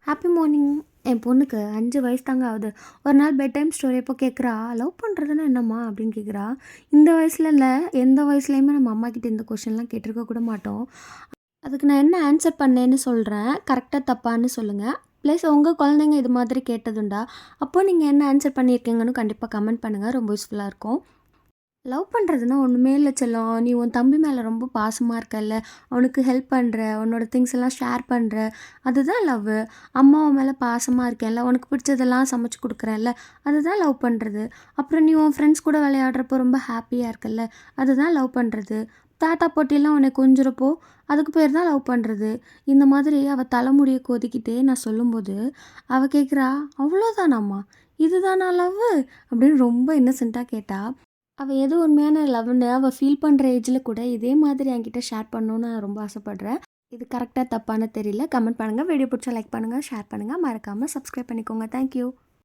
Happy morning. என் பொண்ணுக்கு 5 வயசு தாங்க ஆகுது. ஒரு நாள் பெட் டைம் ஸ்டோரி எப்போ கேட்குறா, "லவ் பண்ணுறதுன்னா என்னம்மா?" அப்படின்னு கேட்குறா. இந்த வயசுல இல்ல, எந்த வயசுலயுமே நம்ம அம்மாகிட்ட இந்த கொஷின்லாம் கேட்டிருக்க கூட மாட்டோம். அதுக்கு நான் என்ன ஆன்சர் பண்ணேன்னு சொல்கிறேன். கரெக்ட்டா தப்பான்னு சொல்லுங்கள். ப்ளஸ் உங்கள் குழந்தைங்க இது மாதிரி கேட்டதுண்டா? அப்போ நீங்கள் என்ன ஆன்சர் பண்ணியிருக்கீங்கன்னு கண்டிப்பாக கமெண்ட் பண்ணுங்கள். ரொம்ப யூஸ்ஃபுல்லாக இருக்கும். லவ் பண்ணுறதுன்னா ஒன்றுமே இல்லை செல்லம். நீ உன் தம்பி மேலே ரொம்ப பாசமாக இருக்கல்ல, அவனுக்கு ஹெல்ப் பண்ணுற, உன்னோட திங்ஸ் எல்லாம் ஷேர் பண்ணுற, அதுதான் லவ்வு. அம்மா உன் மேலே பாசமாக இருக்கேன்ல, உனக்கு பிடிச்சதெல்லாம் சமைச்சு கொடுக்குறேன்ல, அதுதான் லவ் பண்ணுறது. அப்புறம் நீ உன் ஃப்ரெண்ட்ஸ் கூட விளையாடுறப்போ ரொம்ப ஹாப்பியாக இருக்கல்ல, அதுதான் லவ் பண்ணுறது. தாத்தா பாட்டியெல்லாம் உன்னை கொஞ்சுறப்போ அதுக்கு பேர் தான் லவ் பண்ணுறது. இந்த மாதிரி அவள் தலைமுடியை கொதிக்கிட்டே நான் சொல்லும்போது அவள் கேட்குறா, "அவ்வளோதானாம்மா, இதுதானா லவ்வு?" அப்படின்னு ரொம்ப இன்னசென்ட்டாக கேட்டா. அவள் எது உண்மையான லவ்வுன்னு அவள் ஃபீல் பண்ணுற ஏஜில் கூட இதே மாதிரி என்கிட்ட ஷேர் பண்ணணுன்னு நான் ரொம்ப ஆசைப்பட்றேன். இது கரெக்டாக தப்பான்னு தெரியல. கமெண்ட் பண்ணுங்கள். வீடியோ பிடிச்சா லைக் பண்ணுங்கள், ஷேர் பண்ணுங்கள். மறக்காமல் சப்ஸ்கிரைப் பண்ணிக்கோங்க. தேங்க்யூ.